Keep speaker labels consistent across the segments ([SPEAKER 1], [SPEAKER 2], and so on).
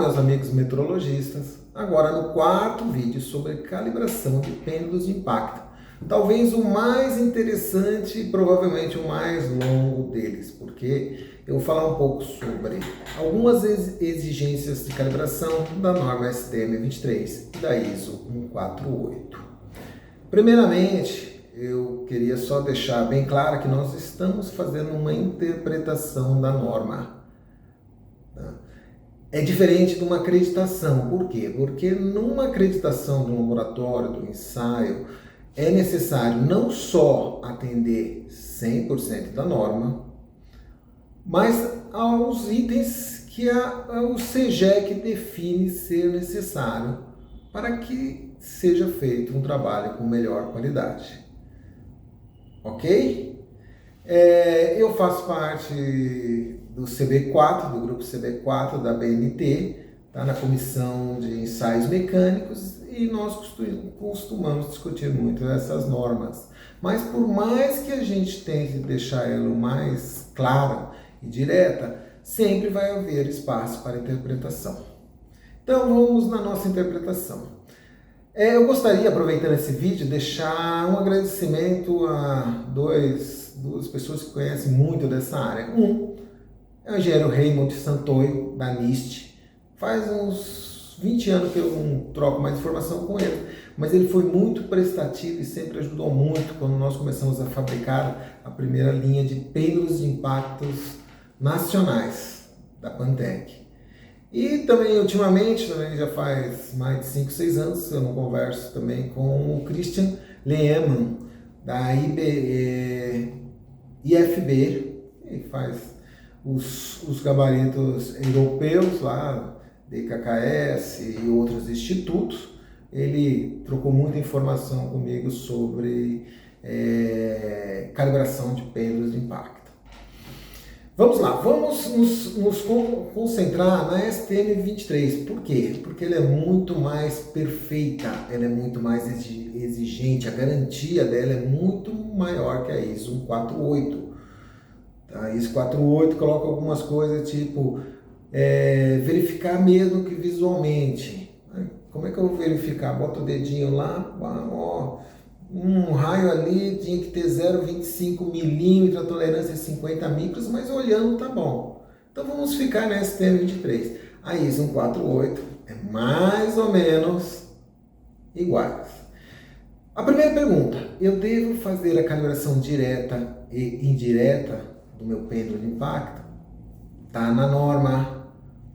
[SPEAKER 1] meus amigos metrologistas, agora no quarto vídeo sobre calibração de pêndulos de impacto. Talvez o mais interessante e provavelmente o mais longo deles, porque eu vou falar um pouco sobre algumas exigências de calibração da norma STM23 e da ISO 148. Primeiramente, eu queria só deixar bem claro que nós estamos fazendo uma interpretação da norma. É diferente de uma acreditação. Por quê? Porque numa acreditação do laboratório, do ensaio, é necessário não só atender 100% da norma, mas aos itens que o CGEC define ser necessário para que seja feito um trabalho com melhor qualidade. Ok? Eu faço parte do CB4, do grupo CB4 da BNT, tá? Na comissão de ensaios mecânicos, e nós costumamos discutir muito essas normas. Mas por mais que a gente tente deixar ela mais clara e direta, sempre vai haver espaço para interpretação. Então vamos na nossa interpretação. Eu gostaria, aproveitando esse vídeo, deixar um agradecimento a duas pessoas que conhecem muito dessa área. Um é o engenheiro Raymond Santoyo, da NIST. Faz uns 20 anos que eu não troco mais informação com ele, mas ele foi muito prestativo e sempre ajudou muito quando nós começamos a fabricar a primeira linha de pêndulos de impactos nacionais da Pantec. E também, ultimamente, já faz mais de 5, 6 anos, eu não converso também com o Christian Lehmann, da IFB, que faz os gabaritos europeus lá, DKKS e outros institutos. Ele trocou muita informação comigo sobre calibração de pêndulos de impacto. Vamos lá, vamos nos concentrar na STM23. Por quê? Porque ela é muito mais perfeita, ela é muito mais exigente, a garantia dela é muito maior que a ISO 148. A ISO 148 coloca algumas coisas tipo verificar mesmo que visualmente. Como é que eu vou verificar? Bota o dedinho lá, ó. Um raio ali tinha que ter 0,25 milímetros, a tolerância é 50 micros, mas olhando tá bom. Então vamos ficar na STM23. A ISO 148 é mais ou menos iguais. A primeira pergunta: eu devo fazer a calibração direta e indireta do meu pêndulo de impacto? Tá na norma.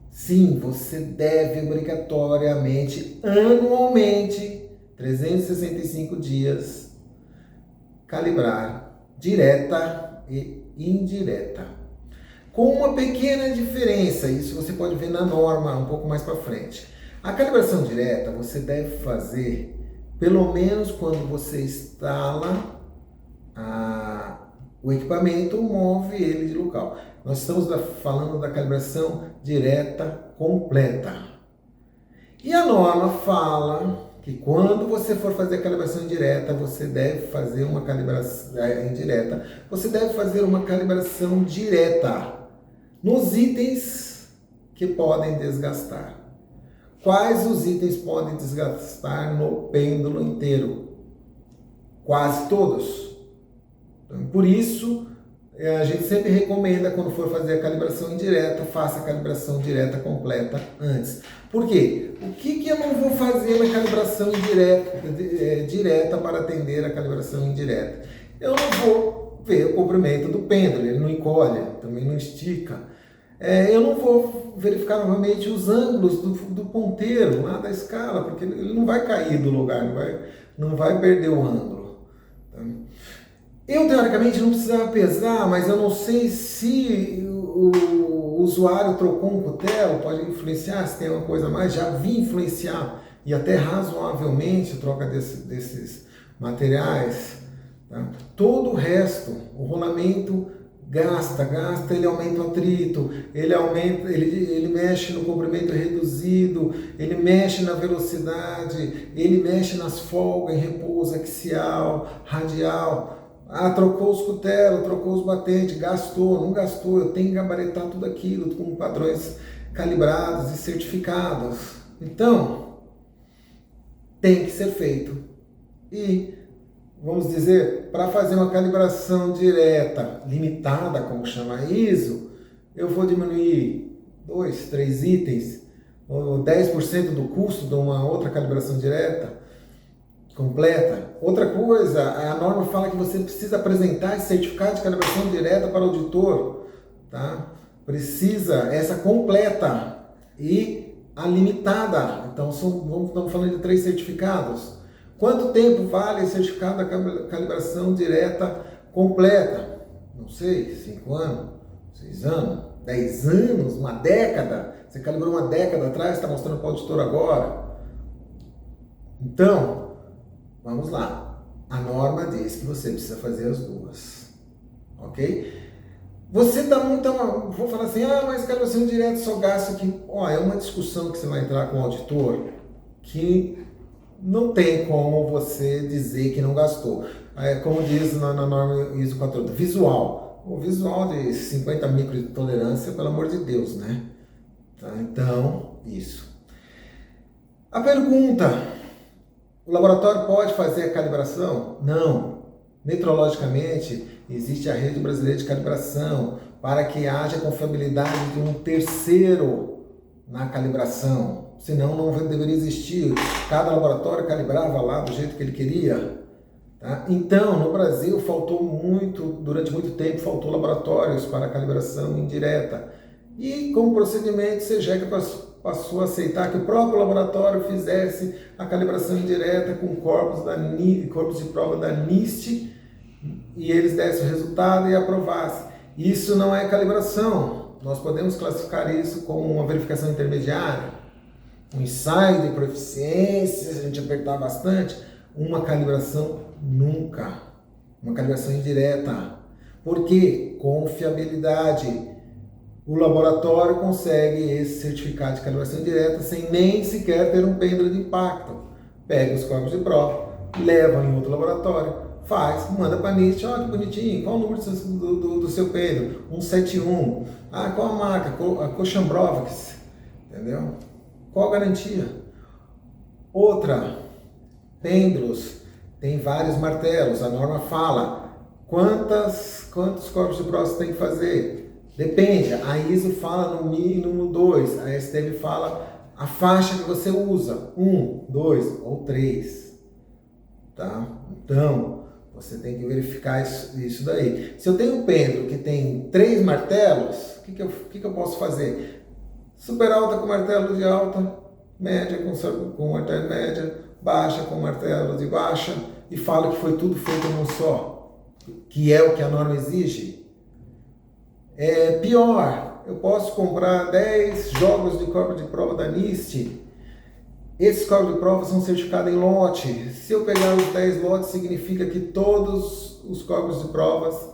[SPEAKER 1] Sim, você deve obrigatoriamente, anualmente, 365 dias, calibrar direta e indireta. Com uma pequena diferença, isso você pode ver na norma um pouco mais para frente. A calibração direta você deve fazer pelo menos quando você instala o equipamento ou move ele de local. Nós estamos falando da calibração direta completa. E a norma fala que quando você for fazer a calibração indireta, você deve fazer uma calibração indireta. Você deve fazer uma calibração direta nos itens que podem desgastar. Quais os itens podem desgastar no pêndulo inteiro? Quase todos. Então, por isso, a gente sempre recomenda, quando for fazer a calibração indireta, faça a calibração direta completa antes. Por quê? O que eu não vou fazer na calibração direta para atender a calibração indireta? Eu não vou ver o comprimento do pêndulo, ele não encolhe, também não estica. Eu não vou verificar novamente os ângulos do ponteiro lá da escala, porque ele não vai cair do lugar, não vai perder o ângulo. Eu, teoricamente, não precisava pesar, mas eu não sei se o usuário trocou um cutelo, pode influenciar, se tem uma coisa a mais, já vi influenciar, e até razoavelmente, a troca desses materiais. Tá? Todo o resto, o rolamento gasta, ele aumenta o atrito, ele mexe no comprimento reduzido, ele mexe na velocidade, ele mexe nas folgas em repouso axial, radial. Trocou os cutelos, trocou os batentes, gastou, não gastou, eu tenho que gabaritar tudo aquilo com padrões calibrados e certificados. Então, tem que ser feito. E, vamos dizer, para fazer uma calibração direta, limitada, como chama a ISO, eu vou diminuir 2, 3 itens, ou 10% do custo de uma outra calibração direta, completa. Outra coisa, a norma fala que você precisa apresentar esse certificado de calibração direta para o auditor, tá? Precisa essa completa e a limitada. Então, estamos falando de 3 certificados. Quanto tempo vale o certificado da calibração direta completa? Não sei, 5 anos, 6 anos, 10 anos, uma década. Você calibrou uma década atrás, está mostrando para o auditor agora. Então, vamos lá. A norma diz que você precisa fazer as duas. Ok? Você dá muita... Vou falar assim, mas calibração direta só gasta aqui. É uma discussão que você vai entrar com o auditor que não tem como você dizer que não gastou. Como diz na norma ISO 14, visual. O visual de 50 micros de tolerância, pelo amor de Deus, né? Tá? Então, isso. A pergunta... O laboratório pode fazer a calibração? Não. Metrologicamente, existe a rede brasileira de calibração para que haja confiabilidade de um terceiro na calibração. Senão não deveria existir. Cada laboratório calibrava lá do jeito que ele queria. Tá? Então, no Brasil, durante muito tempo, faltou laboratórios para a calibração indireta. E, como procedimento, a CEGEC passou a aceitar que o próprio laboratório fizesse a calibração indireta com corpos de prova da NIST e eles dessem o resultado e aprovassem. Isso não é calibração. Nós podemos classificar isso como uma verificação intermediária, um ensaio de proficiência, se a gente apertar bastante, uma calibração nunca. Uma calibração indireta. Por quê? Confiabilidade. O laboratório consegue esse certificado de calibração direta sem nem sequer ter um pêndulo de impacto. Pega os corpos de prova, leva em outro laboratório, faz, manda para a NIST, olha que bonitinho, qual o número do seu pêndulo? 171. Qual a marca? A Cochambrowicz. Entendeu? Qual a garantia? Outra, pêndulos, tem vários martelos, a norma fala quantos corpos de prova você tem que fazer. Depende, a ISO fala no mínimo 2, a STM fala a faixa que você usa, 1, 2 ou 3, tá? Então, você tem que verificar isso daí. Se eu tenho um pêndulo que tem 3 martelos, o que eu posso fazer? Super alta com martelo de alta, média com martelo média, baixa com martelo de baixa, e falo que foi tudo feito num só, que é o que a norma exige. Pior, eu posso comprar 10 jogos de corpo de prova da NIST. Esses corpos de prova são certificados em lote. Se eu pegar os 10 lotes, significa que todos os corpos de provas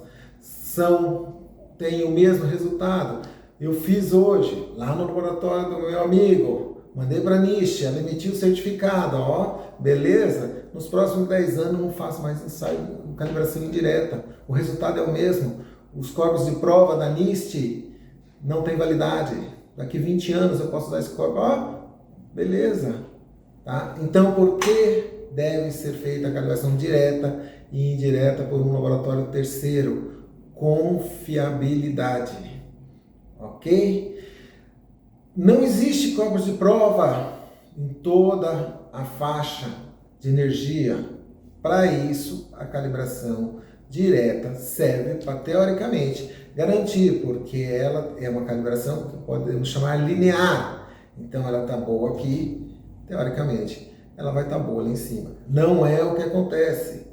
[SPEAKER 1] têm o mesmo resultado. Eu fiz hoje, lá no laboratório do meu amigo, mandei para a NIST, ela emitiu o certificado, beleza? Nos próximos 10 anos eu não faço mais ensaio de calibração indireta. O resultado é o mesmo. Os corpos de prova da NIST não têm validade. Daqui 20 anos eu posso dar esse corpo. Beleza. Tá? Então, por que deve ser feita a calibração direta e indireta por um laboratório terceiro? Confiabilidade. Ok? Não existe corpos de prova em toda a faixa de energia. Para isso, a calibração direta serve para, teoricamente, garantir, porque ela é uma calibração que podemos chamar linear. Então, ela está boa aqui, teoricamente, ela vai estar boa lá em cima. Não é o que acontece.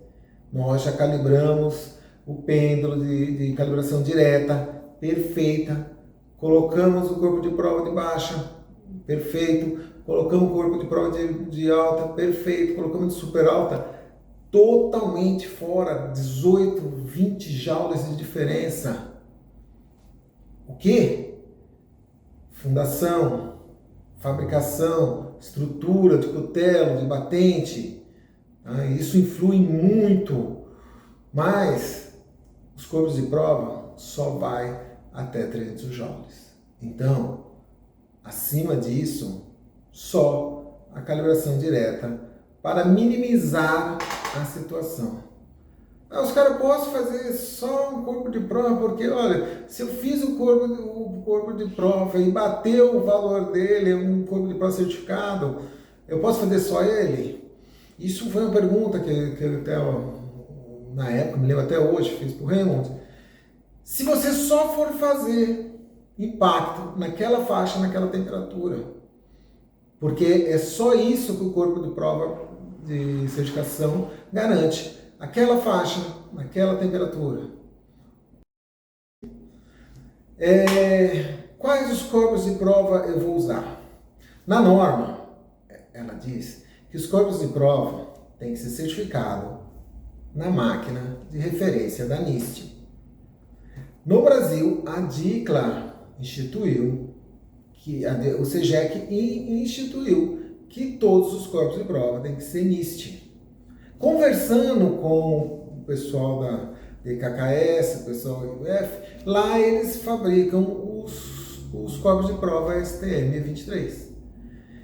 [SPEAKER 1] Nós já calibramos o pêndulo de calibração direta, perfeita, colocamos o corpo de prova de baixa, perfeito, colocamos o corpo de prova de alta, perfeito, colocamos de super alta, totalmente fora, 18, 20 joules de diferença. O quê? Fundação, fabricação, estrutura de cutelo, de batente, isso influi muito, mas os corpos de prova só vai até 300 joules. Então, Acima disso, só a calibração direta para minimizar a situação. Os caras, posso fazer só um corpo de prova, porque olha, se eu fiz o corpo de prova e bateu o valor dele, um corpo de prova certificado, eu posso fazer só ele? Isso foi uma pergunta que eu até, na época, me lembro até hoje, fiz para o Raymond. Se você só for fazer impacto naquela faixa, naquela temperatura, porque é só isso que o corpo de prova de certificação garante. Aquela faixa, naquela temperatura. Quais os corpos de prova eu vou usar? Na norma, ela diz que os corpos de prova têm que ser certificados na máquina de referência da NIST. No Brasil, a DICLA instituiu, o SEGEC instituiu que todos os corpos de prova têm que ser NIST. Conversando com o pessoal da DKKS, o pessoal do IBF, lá eles fabricam os corpos de prova STM23.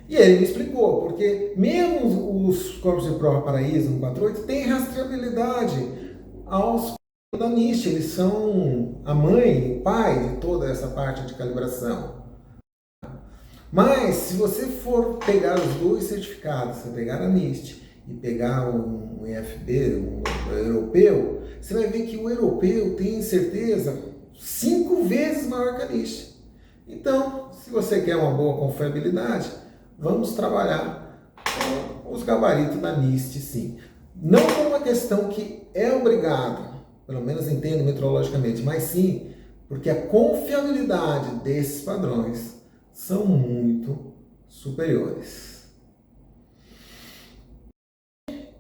[SPEAKER 1] E ele me explicou, porque mesmo os corpos de prova para ISO 148 têm rastreabilidade aos da NIST, eles são a mãe, o pai de toda essa parte de calibração. Mas se você for pegar os dois certificados, você pegar a NIST e pegar um IFB, um europeu, você vai ver que o europeu tem certeza 5 vezes maior que a NIST. Então, se você quer uma boa confiabilidade, vamos trabalhar com os gabaritos da NIST, sim. Não por uma questão que é obrigado, pelo menos entendo metrologicamente, mas sim porque a confiabilidade desses padrões são muito superiores.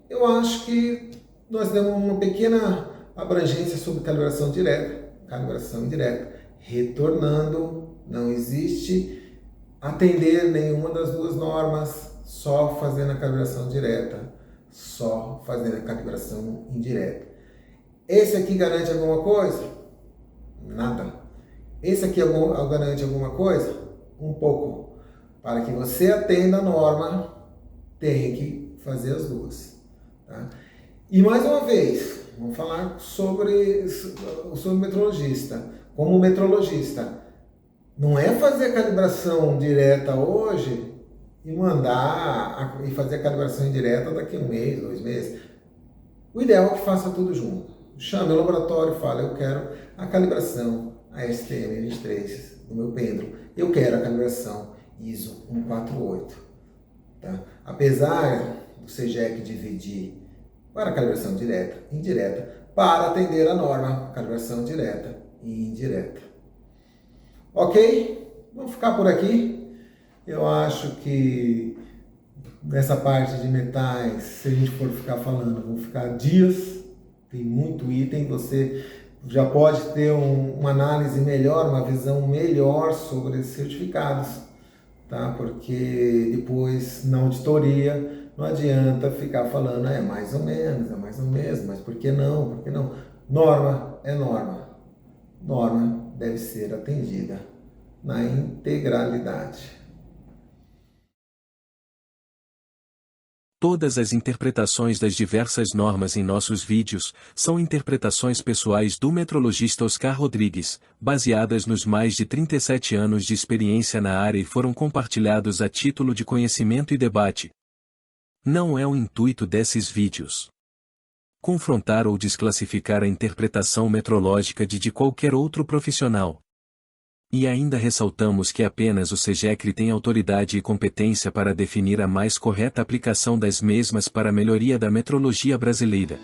[SPEAKER 1] Eu acho que nós demos uma pequena abrangência sobre calibração direta, calibração indireta. Retornando, não existe atender nenhuma das duas normas, só fazendo a calibração direta, só fazendo a calibração indireta. Esse aqui garante alguma coisa? Nada. Esse aqui garante alguma coisa? Um pouco. Para que você atenda a norma, tem que fazer as duas. Tá? E mais uma vez, vamos falar sobre metrologista. Como metrologista, não é fazer a calibração direta hoje e mandar e fazer a calibração indireta daqui a 1 mês, 2 meses. O ideal é que faça tudo junto. Chame o laboratório e fale, eu quero a calibração ASTM23 do meu pêndulo. Eu quero a calibração ISO 148. Tá? Apesar do SEGEC dividir para a calibração direta e indireta, para atender a norma, calibração direta e indireta. Ok? Vamos ficar por aqui. Eu acho que nessa parte de metais, se a gente for ficar falando, vamos ficar dias. Tem muito item, você já pode ter uma análise melhor, uma visão melhor sobre esses certificados, tá? Porque depois, na auditoria, não adianta ficar falando, é mais ou menos, mas por que não? Por que não? Norma é norma. Norma deve ser atendida na integralidade.
[SPEAKER 2] Todas as interpretações das diversas normas em nossos vídeos são interpretações pessoais do metrologista Oscar Rodrigues, baseadas nos mais de 37 anos de experiência na área e foram compartilhados a título de conhecimento e debate. Não é o intuito desses vídeos confrontar ou desclassificar a interpretação metrológica de qualquer outro profissional. E ainda ressaltamos que apenas o SEGEC tem autoridade e competência para definir a mais correta aplicação das mesmas para a melhoria da metrologia brasileira.